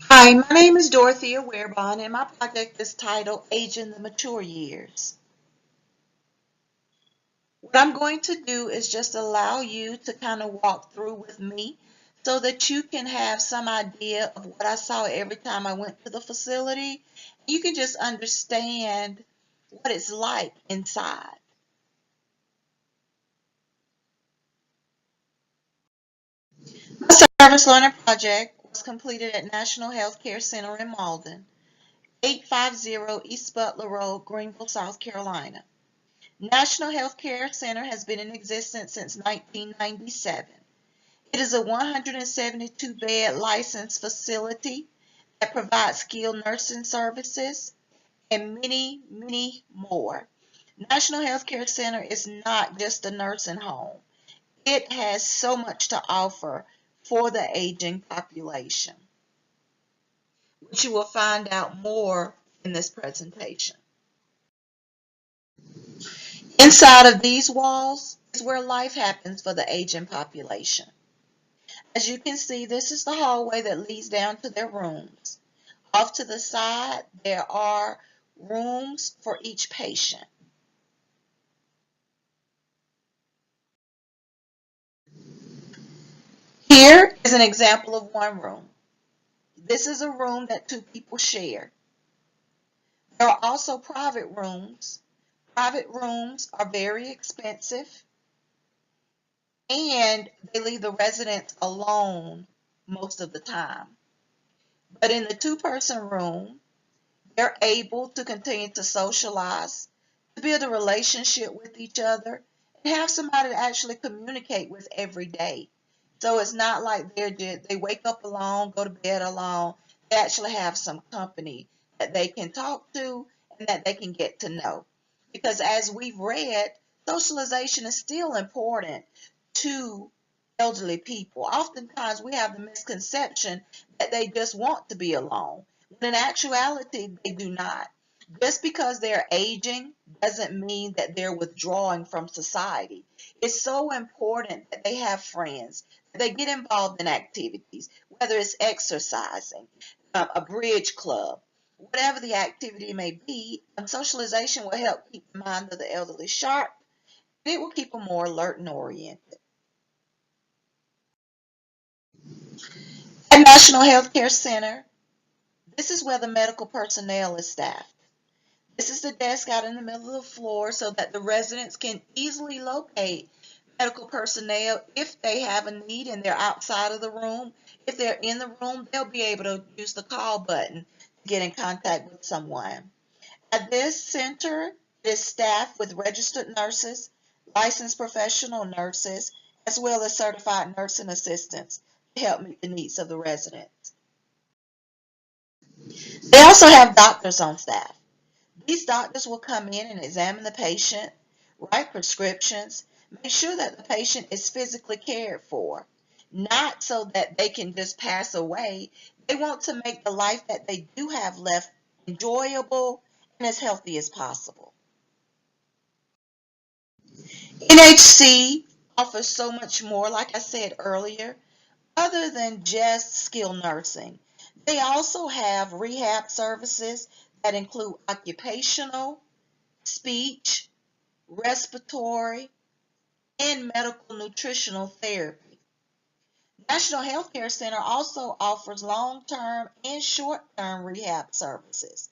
Hi, my name is Dorothea Wearbon, and my project is titled Age in the Mature Years. What I'm going to do is just allow you to kind of walk through with me so that you can have some idea of what I saw every time I went to the facility. You can just understand what it's like inside. My service learning project was completed at National Healthcare Center in Mauldin, 850 East Butler Road, Greenville, South Carolina. National Healthcare Center has been in existence since 1997. It is a 172-bed licensed facility that provides skilled nursing services and many, many more. National Healthcare Center is not just a nursing home. It has so much to offer for the aging population, which you will find out more in this presentation. Inside of these walls is where life happens for the aging population. As you can see, this is the hallway that leads down to their rooms. Off to the side, there are rooms for each patient. Here is an example of one room. This is a room that two people share. There are also private rooms. Private rooms are very expensive, and they leave the residents alone most of the time. But in the two-person room, they're able to continue to socialize, to build a relationship with each other, and have somebody to actually communicate with every day. So it's not like they wake up alone, go to bed alone. They actually have some company that they can talk to and that they can get to know. Because as we've read, socialization is still important to elderly people. Oftentimes we have the misconception that they just want to be alone, when in actuality they do not. Just because they're aging doesn't mean that they're withdrawing from society. It's so important that they have friends, that they get involved in activities, whether it's exercising, a bridge club, whatever the activity may be. Socialization will help keep the mind of the elderly sharp, and it will keep them more alert and oriented. At National Healthcare Center, this is where the medical personnel is staffed. This is the desk out in the middle of the floor so that the residents can easily locate medical personnel if they have a need and they're outside of the room. If they're in the room, they'll be able to use the call button to get in contact with someone. At this center, it is staffed with registered nurses, licensed professional nurses, as well as certified nursing assistants to help meet the needs of the residents. They also have doctors on staff. These doctors will come in and examine the patient, write prescriptions, make sure that the patient is physically cared for, not so that they can just pass away. They want to make the life that they do have left enjoyable and as healthy as possible. NHC offers so much more, like I said earlier, other than just skilled nursing. They also have rehab services that include occupational, speech, respiratory, and medical nutritional therapy. National Healthcare Center also offers long-term and short-term rehab services.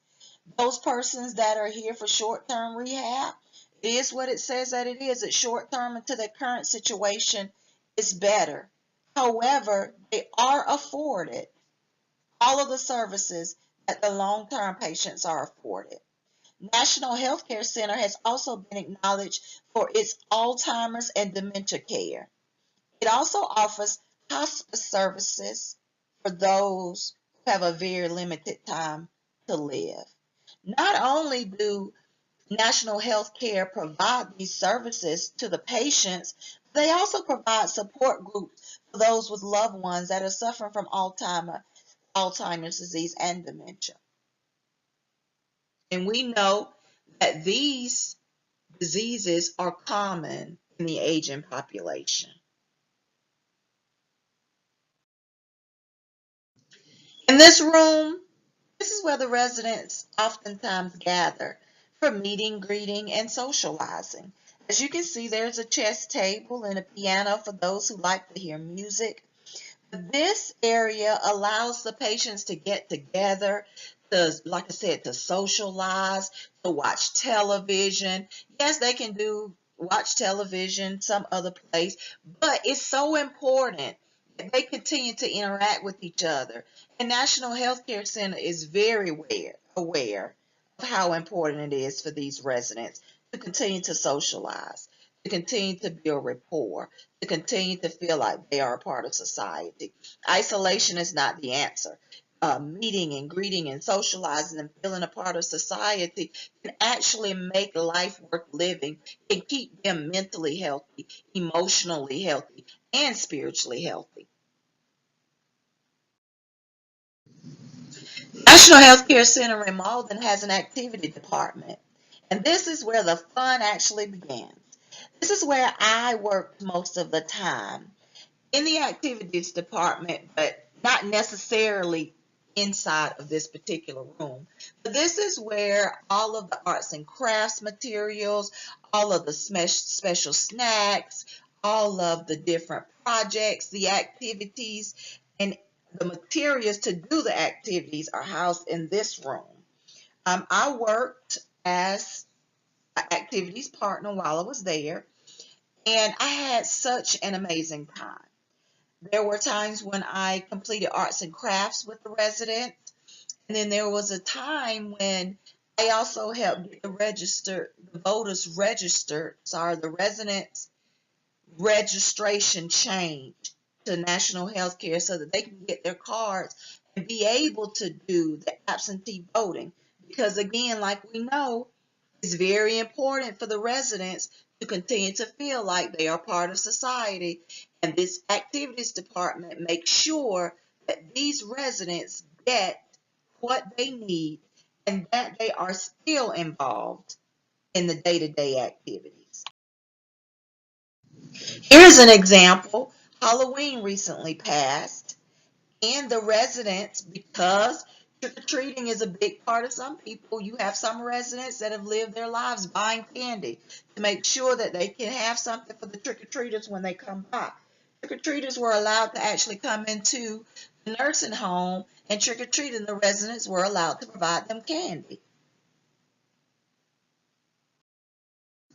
Those persons that are here for short-term rehab, it is what it says that it is. It's short-term until their current situation is better. However, they are afforded all of the services that the long-term patients are afforded. National Healthcare Center has also been acknowledged for its Alzheimer's and dementia care. It also offers hospice services for those who have a very limited time to live. Not only do National Healthcare provide these services to the patients, they also provide support groups for those with loved ones that are suffering from Alzheimer's disease and dementia. And we know that these diseases are common in the aging population. In this room, this is where the residents oftentimes gather for meeting, greeting, and socializing. As you can see, there's a chess table and a piano for those who like to hear music. This area allows the patients to get together, to, like I said, to socialize, to watch television. Yes, they can watch television some other place, but it's so important that they continue to interact with each other. And National Healthcare Center is very aware of how important it is for these residents to continue to socialize, to continue to build rapport, to continue to feel like they are a part of society. Isolation is not the answer. Meeting and greeting and socializing and feeling a part of society can actually make life worth living and keep them mentally healthy, emotionally healthy, and spiritually healthy. National Healthcare Center in Mauldin has an activity department, and this is where the fun actually begins. This is where I worked most of the time in the activities department, but not necessarily inside of this particular room. But this is where all of the arts and crafts materials, all of the special snacks, all of the different projects, the activities, and the materials to do the activities are housed in this room. I worked as an activities partner while I was there, and I had such an amazing time. There were times when I completed arts and crafts with the residents, and then there was a time when I also helped get the voters registered, the residents registration changed to national health care so that they can get their cards and be able to do the absentee voting. Because again, like we know, it's very important for the residents to continue to feel like they are part of society. And this activities department makes sure that these residents get what they need and that they are still involved in the day-to-day activities. Here's an example. Halloween recently passed, and the residents, because trick-or-treating is a big part of some people, you have some residents that have lived their lives buying candy to make sure that they can have something for the trick-or-treaters when they come by. Trick-or-treaters were allowed to actually come into the nursing home and trick-or-treat, and the residents were allowed to provide them candy.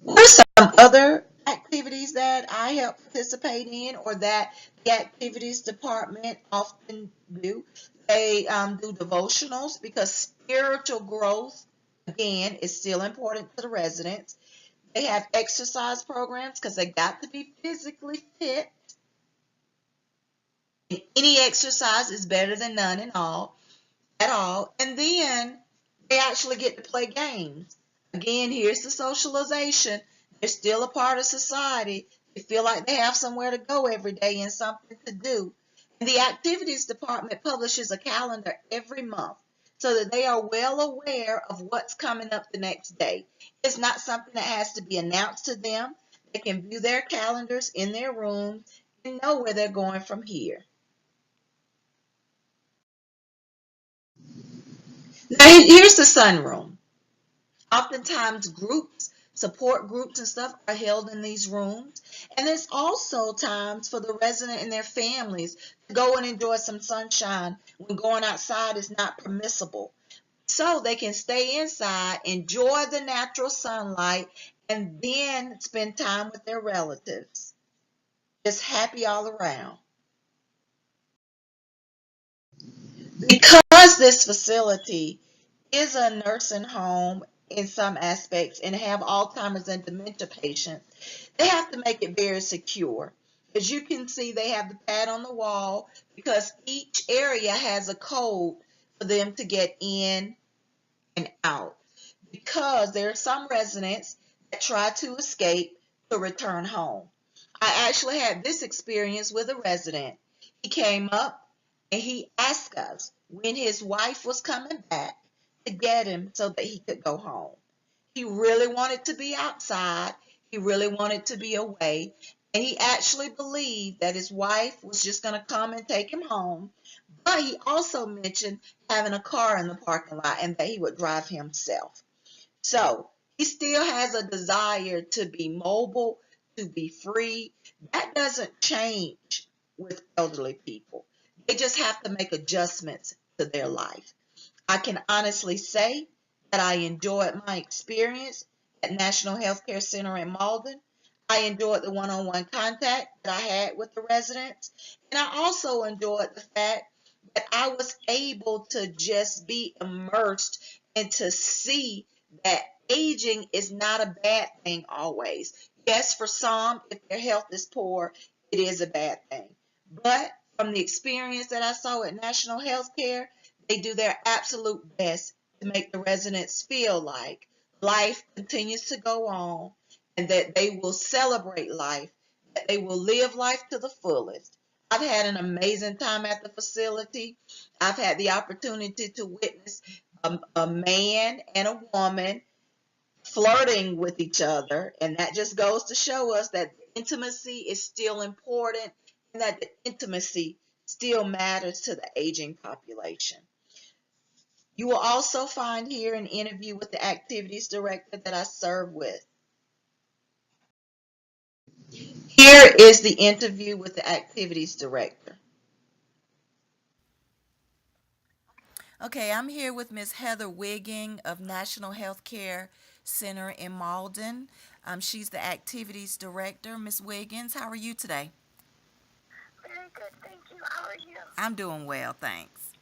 What are some other activities that I help participate in or that the activities department often do? They do devotionals because spiritual growth, again, is still important to the residents. They have exercise programs because they got to be physically fit. And any exercise is better than none at all. And then they actually get to play games. Again, here's the socialization. They're still a part of society. They feel like they have somewhere to go every day and something to do. And the activities department publishes a calendar every month so that they are well aware of what's coming up the next day. It's not something that has to be announced to them. They can view their calendars in their room and know where they're going from here. Now, here's the sunroom. Oftentimes support groups and stuff are held in these rooms. And there's also times for the resident and their families to go and enjoy some sunshine when going outside is not permissible. So they can stay inside, enjoy the natural sunlight, and then spend time with their relatives. Just happy all around. Because this facility is a nursing home in some aspects and have Alzheimer's and dementia patients, they have to make it very secure. As you can see, they have the pad on the wall because each area has a code for them to get in and out. Because there are some residents that try to escape to return home. I actually had this experience with a resident. He came up and he asked us when his wife was coming back to get him so that he could go home. He really wanted to be outside. He really wanted to be away. And he actually believed that his wife was just going to come and take him home. But he also mentioned having a car in the parking lot and that he would drive himself. So he still has a desire to be mobile, to be free. That doesn't change with elderly people. They just have to make adjustments to their life. I can honestly say that I enjoyed my experience at National Healthcare Center in Mauldin. I enjoyed the one-on-one contact that I had with the residents, and I also enjoyed the fact that I was able to just be immersed and to see that aging is not a bad thing always. Yes, for some, if their health is poor, it is a bad thing. But from the experience that I saw at National Healthcare, they do their absolute best to make the residents feel like life continues to go on and that they will celebrate life, that they will live life to the fullest. I've had an amazing time at the facility. I've had the opportunity to witness a man and a woman flirting with each other, and that just goes to show us that intimacy is still important and that the intimacy still matters to the aging population. You will also find here an interview with the activities director that I serve with. Here is the interview with the activities director. Okay, I'm here with Ms. Heather Wigging of National Healthcare Center in Mauldin. She's the activities director. Ms. Wiggins, how are you today? Very good, thank you. How are you? I'm doing well, thanks.